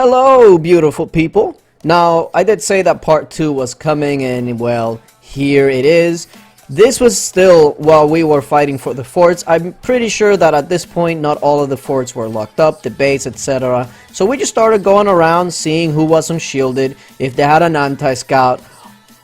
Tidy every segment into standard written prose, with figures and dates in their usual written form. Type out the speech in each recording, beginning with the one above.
Hello, beautiful people. Now, I did say that part 2 was coming, and well, here it is. This was still while we were fighting for the forts. I'm pretty sure that at this point, not all of the forts were locked up, the base, etc. So we just started going around, seeing who was unshielded, if they had an anti-scout,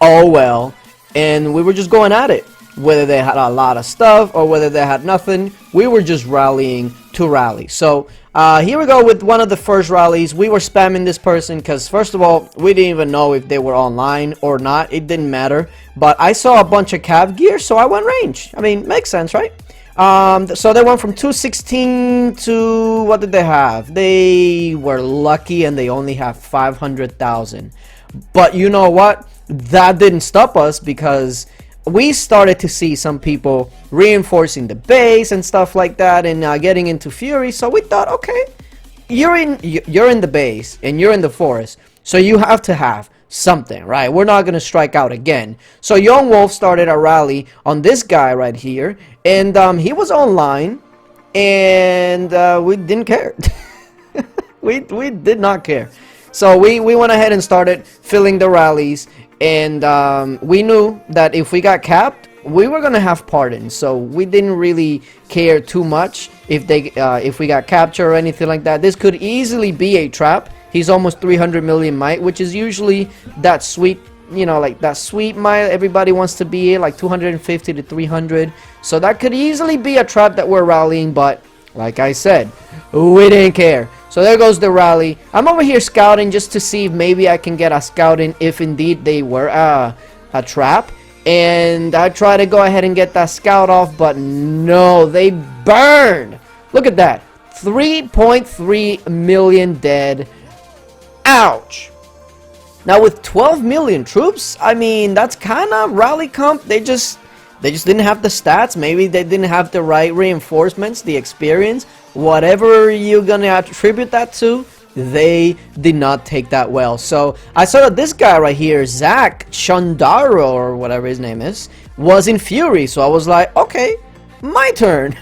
oh well. And we were just going at it. Whether they had a lot of stuff or whether they had nothing, we were just rallying to rally. So here we go with one of the first rallies. We were spamming this person because first of all, we didn't even know if they were online or not. It didn't matter. But I saw a bunch of cav gear, so I went range. I mean, makes sense, right? So they went from 216 to, what did they have? They were lucky and they only have 500,000. But you know what? That didn't stop us because we started to see some people reinforcing the base and stuff like that, and getting into fury. So we thought, okay, you're in the base and you're in the forest, so you have to have something, right? We're not gonna strike out again. So Young Wolf started a rally on this guy right here, and he was online, and we didn't care. we did not care. So we went ahead and started filling the rallies. And we knew that if we got capped, we were gonna have pardons, so we didn't really care too much if we got captured or anything like that. This could easily be a trap. He's almost 300 million might, which is usually that sweet, you know, like that sweet might everybody wants to be, like 250 to 300. So that could easily be a trap that we're rallying, but like I said, we didn't care. So there goes the rally. I'm over here scouting just to see if maybe I can get a scouting if indeed they were a trap. And I try to go ahead and get that scout off, but no, they burned. Look at that. 3.3 million dead. Ouch. Now with 12 million troops, I mean, that's kind of rally comp. They just didn't have the stats. Maybe they didn't have the right reinforcements, the experience. Whatever you're gonna attribute that to, they did not take that well. So I saw that this guy right here, Zach Chandaro or whatever his name is, was in fury. So I was like, okay, my turn.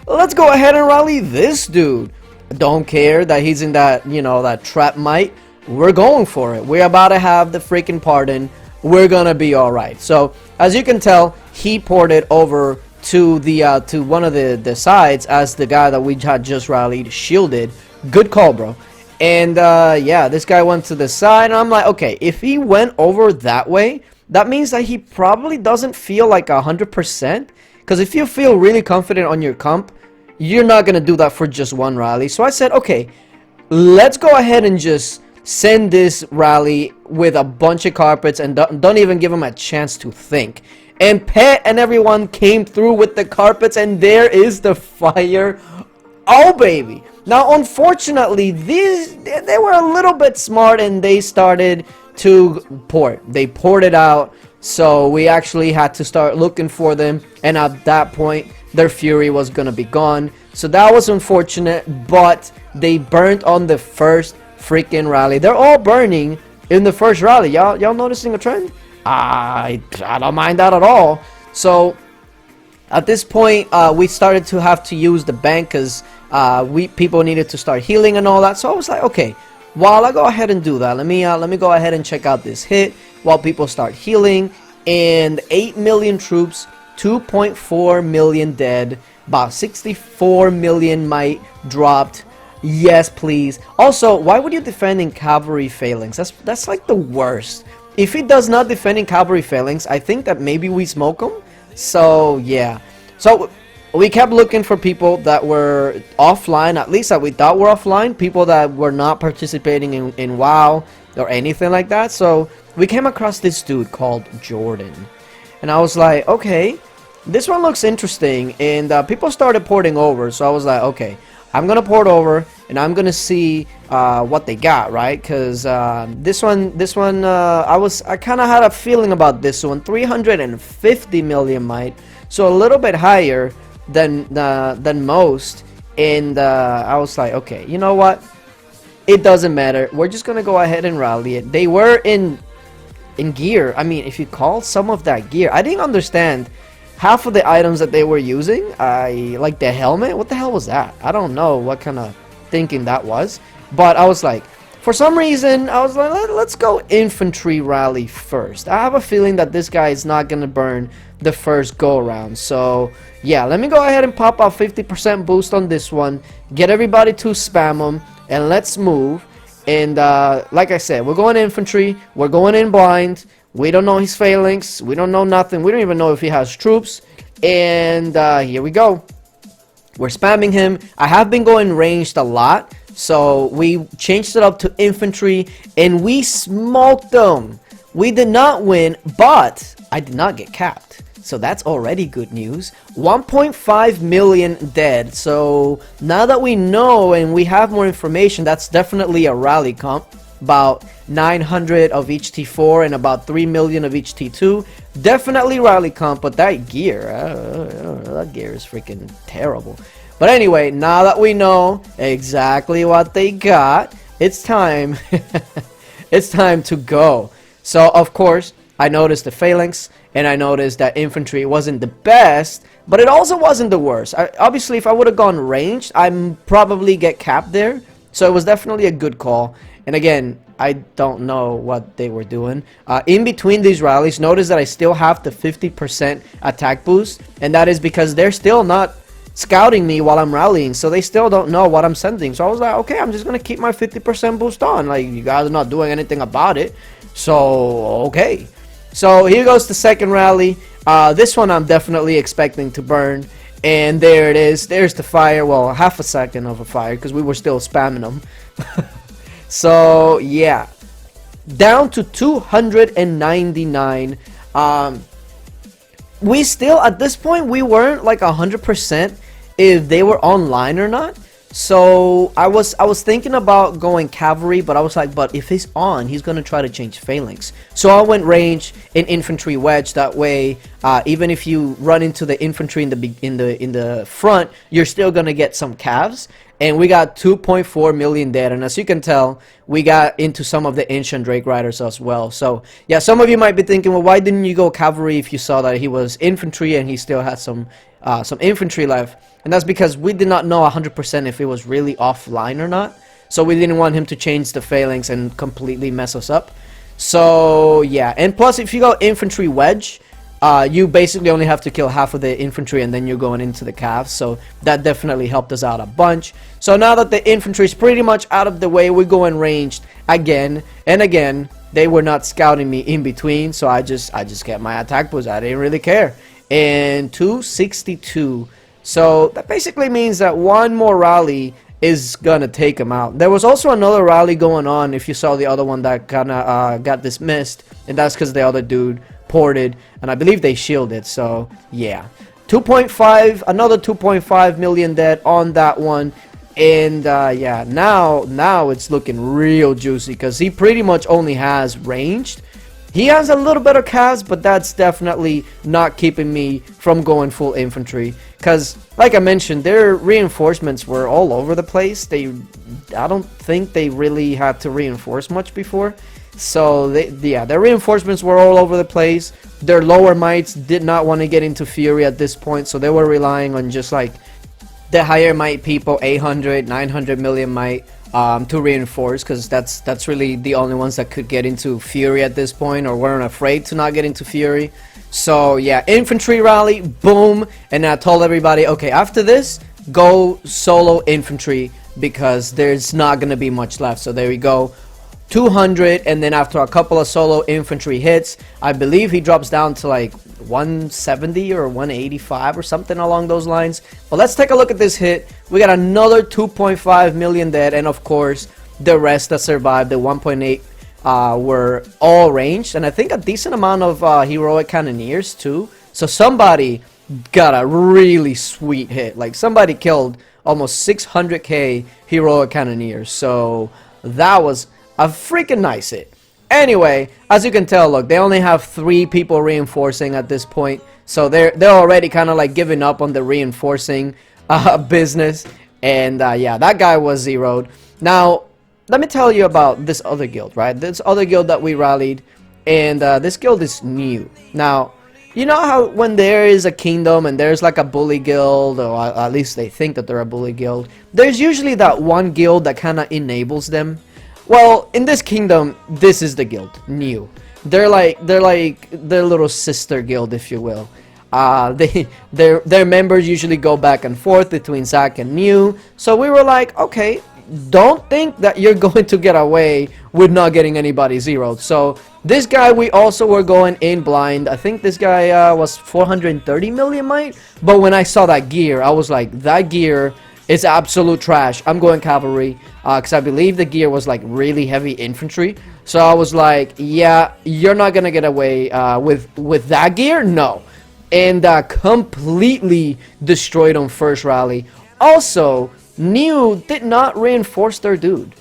Let's go ahead and rally this dude. Don't care that he's in that, you know, that trap might. We're going for it. We're about to have the freaking pardon. We're gonna be all right. So as you can tell, he ported over to the to one of the sides as the guy that we had just rallied shielded. Good call, bro. And yeah, this guy went to the side, and I'm like, okay, if he went over that way, that means that he probably doesn't feel like 100%. Because if you feel really confident on your comp, you're not gonna do that for just one rally. So I said, okay, let's go ahead and just send this rally with a bunch of carpets and don't even give him a chance to think. And Pet and everyone came through with the carpets, and there is the fire. Oh baby. Now unfortunately they were a little bit smart and they started to port. They ported out, so we actually had to start looking for them, and at that point their fury was gonna be gone. So that was unfortunate, but they burnt on the first freaking rally. They're all burning in the first rally. Y'all noticing a trend? I don't mind that at all. So at this point we started to have to use the bank because people needed to start healing and all that. So I was like, okay, while I go ahead and do that, let me go ahead and check out this hit while people start healing. And 8 million troops, 2.4 million dead, about 64 million might dropped. Yes, please. Also, why would you defend in cavalry phalanx? That's like the worst. If he does not defend in cavalry phalanx, I think that maybe we smoke him. So yeah. So we kept looking for people that were offline, at least that we thought were offline, people that were not participating in WoW or anything like that. So we came across this dude called Jordan, and I was like, okay, this one looks interesting. And people started porting over, so I was like, okay, I'm gonna port over and I'm gonna see what they got, right? Because this one I kind of had a feeling about this one. 350 million might, so a little bit higher than most. And I was like, okay, you know what, it doesn't matter, we're just gonna go ahead and rally it. They were in gear. I mean, if you call some of that gear, I didn't understand half of the items that they were using. I like the helmet. What the hell was that? I don't know what kind of thinking that was. But I was like, for some reason, I was like, let's go infantry rally first. I have a feeling that this guy is not gonna burn the first go around. So yeah, let me go ahead and pop out 50% boost on this one, get everybody to spam him, and let's move. And like I said, we're going infantry, we're going in blind, we don't know his phalanx, we don't know nothing, we don't even know if he has troops. And here we go, we're spamming him. I have been going ranged a lot, so we changed it up to infantry, and we smoked them. We did not win, but I did not get capped. So that's already good news. 1.5 million dead. So now that we know and we have more information, that's definitely a rally comp. About 900 of each T4 and about 3 million of each T2. Definitely rally comp, but that gear, that gear is freaking terrible. But anyway, now that we know exactly what they got, it's time. It's time to go. So of course, I noticed the phalanx, and I noticed that infantry wasn't the best, but it also wasn't the worst. Obviously, if I would have gone ranged, I'd probably get capped there. So it was definitely a good call. And again, I don't know what they were doing. In between these rallies, notice that I still have the 50% attack boost, and that is because they're still not scouting me while I'm rallying, so they still don't know what I'm sending. So I was like, okay, I'm just gonna keep my 50% boost on. Like, you guys are not doing anything about it, so okay. So here goes the second rally. This one I'm definitely expecting to burn, and there it is. There's the fire. Well, half a second of a fire because we were still spamming them. So yeah, down to 299. We still, at this point, we weren't like 100% if they were online or not. So I was thinking about going cavalry, but I was like, but if he's on, he's gonna try to change phalanx. So I went range in infantry wedge. That way, even if you run into the infantry in the front, you're still gonna get some calves. And we got 2.4 million dead, and as you can tell, we got into some of the ancient Drake riders as well. So yeah, some of you might be thinking, well, why didn't you go cavalry if you saw that he was infantry and he still had some infantry left? And that's because we did not know 100% if it was really offline or not. So we didn't want him to change the phalanx and completely mess us up. So yeah, and plus if you go infantry wedge, you basically only have to kill half of the infantry and then you're going into the calves. So that definitely helped us out a bunch. So now that the infantry is pretty much out of the way, we're going ranged again and again. They were not scouting me in between, so I just kept my attack boost. I didn't really care. And 262. So that basically means that one more rally is gonna take him out. There was also another rally going on, if you saw the other one, that kinda got dismissed, and that's because the other dude ported, and I believe they shielded. So yeah, 2.5, another 2.5 million dead on that one. And yeah, now it's looking real juicy because he pretty much only has ranged. He has a little bit of cast, but that's definitely not keeping me from going full infantry. Because, like I mentioned, their reinforcements were all over the place. I don't think they really had to reinforce much before. So, yeah, their reinforcements were all over the place. Their lower mites did not want to get into Fury at this point, so they were relying on just, like, the higher might people, 800, 900 million might, to reinforce, because that's really the only ones that could get into Fury at this point, or weren't afraid to not get into Fury. So yeah, infantry rally, boom, and I told everybody, okay, after this, go solo infantry, because there's not gonna be much left. So there we go, 200, and then after a couple of solo infantry hits, I believe he drops down to like 170 or 185 or something along those lines. But let's take a look at this hit. We got another 2.5 million dead, and of course the rest that survived, the 1.8 were all ranged, and I think a decent amount of heroic cannoneers too. So somebody got a really sweet hit. Like, somebody killed almost 600k heroic cannoneers, so that was a freaking nice hit. Anyway, as you can tell, look, they only have 3 people reinforcing at this point, so they're already kind of like giving up on the reinforcing business. And yeah, that guy was zeroed. Now let me tell you about this other guild, right? This other guild that we rallied, and this guild is new. Now, You know how when there is a kingdom and there's like a bully guild, or at least they think that they're a bully guild, there's usually that one guild that kind of enables them. Well, in this kingdom, this is the guild, New. They're like their little sister guild, if you will. Their members usually go back and forth between Zack and New. So we were like, okay, don't think that you're going to get away with not getting anybody zeroed. So this guy, we also were going in blind. I think this guy was 430 million might. But when I saw that gear, I was like, that gear is absolute trash. I'm going cavalry because I believe the gear was like really heavy infantry. So I was like, yeah, you're not gonna get away with that gear, no. And completely destroyed on first rally. Also, New did not reinforce their dude.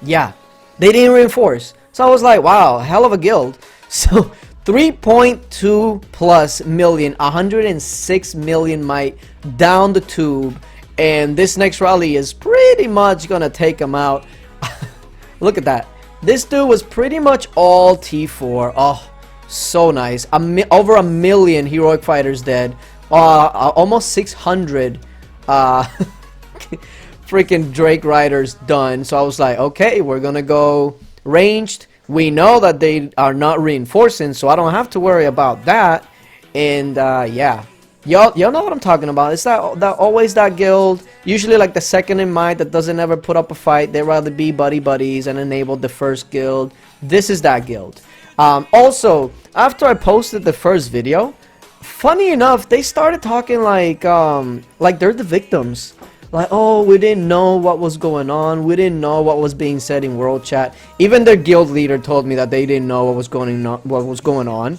Yeah, they didn't reinforce. So I was like, wow, hell of a guild. So 3.2 plus million, 106 million might down the tube. And this next rally is pretty much gonna take him out. Look at that. This dude was pretty much all T4. Oh, so nice. Over a million heroic fighters dead. Almost 600 freaking Drake riders done. So I was like, okay, we're gonna go ranged. We know that they are not reinforcing, so I don't have to worry about that. And yeah, y'all know what I'm talking about. It's that always that guild, usually like the second in might, that doesn't ever put up a fight. They rather be buddies and enable the first guild. This is that guild. Also, after I posted the first video, funny enough, they started talking like they're the victims. Like, oh, we didn't know what was going on. We didn't know what was being said in world chat. Even their guild leader told me that they didn't know what was going on.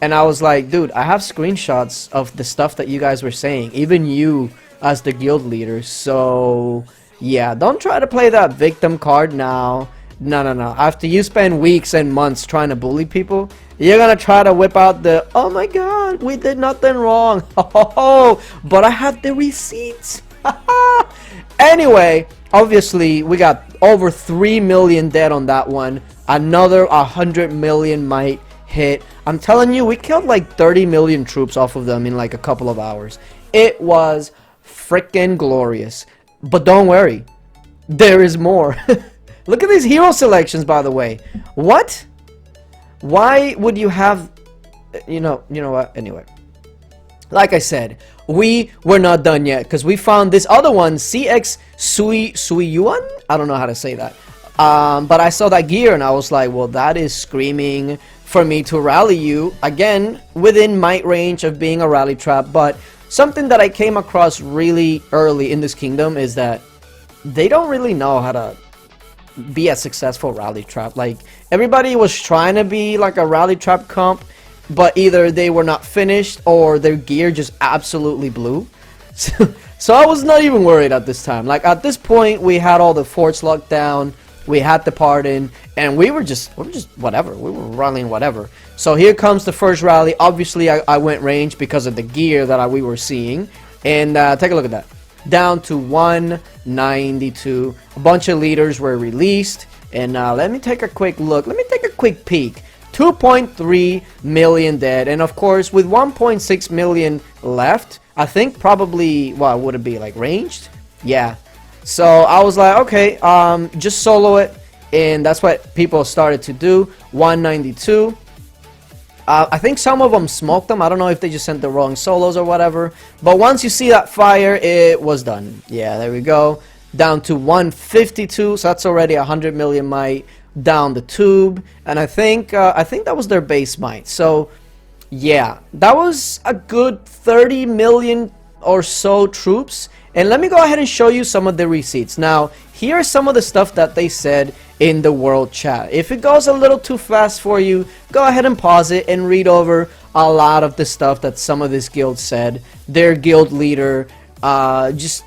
And I was like, dude, I have screenshots of the stuff that you guys were saying. Even you as the guild leader. So, yeah, don't try to play that victim card now. No. After you spend weeks and months trying to bully people, you're gonna try to whip out the, oh my god, we did nothing wrong. Oh, but I had the receipts. Anyway, obviously, we got over 3 million dead on that one. Another 100 million might hit. I'm telling you, we killed like 30 million troops off of them in like a couple of hours. It was freaking glorious. But don't worry, there is more. Look at these hero selections, by the way. What? Why would you have... You know what? Anyway. Like I said, we were not done yet because we found this other one, CX Suiyuan? I don't know how to say that. But I saw that gear and I was like, well, that is screaming for me to rally you. Again, within might range of being a rally trap. But something that I came across really early in this kingdom is that they don't really know how to be a successful rally trap. Like, everybody was trying to be like a rally trap comp, but either they were not finished or their gear just absolutely blew. So I was not even worried at this time. Like, at this point, we had all the forts locked down, we had the pardon, and we were just whatever. We were rallying whatever. So here comes the first rally. Obviously, I went range because of the gear that we were seeing. And take a look at that. Down to 192. A bunch of leaders were released. And let me take a quick look. Let me take a quick peek. 2.3 million dead, and of course with 1.6 million left, I think probably, what would it be, like ranged? Yeah. So I was like, okay, just solo it, and that's what people started to do. 192. I think some of them smoked them. I don't know if they just sent the wrong solos or whatever, but once you see that fire, it was done. Yeah, there we go. Down to 152, so that's already 100 million might down the tube, and I think that was their base might. So yeah, that was a good 30 million or so troops. And let me go ahead and show you some of the receipts. Now, here are some of the stuff that they said in the world chat. If it goes a little too fast for you, go ahead and pause it and read over a lot of the stuff that some of this guild said. Their guild leader, just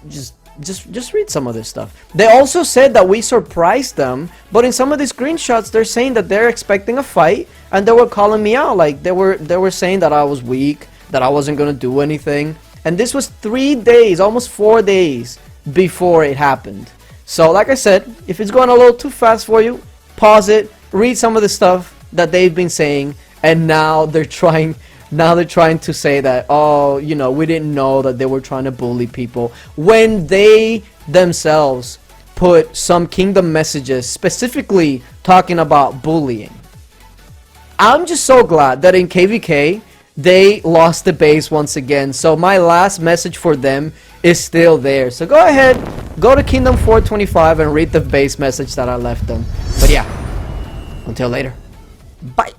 read some of this stuff. They also said that we surprised them, but in some of the screenshots they're saying that they're expecting a fight, and they were calling me out. Like, they were saying that I was weak, that I wasn't gonna do anything, and this was 3 days, almost 4 days before it happened. So like I said, if it's going a little too fast for you, pause it, read some of the stuff that they've been saying, and now they're trying to say that, oh, you know, we didn't know that they were trying to bully people, when they themselves put some kingdom messages specifically talking about bullying. I'm just so glad that in KVK they lost the base once again, so my last message for them is still there. So go ahead, go to Kingdom 425 and read the base message that I left them. But yeah, until later, bye.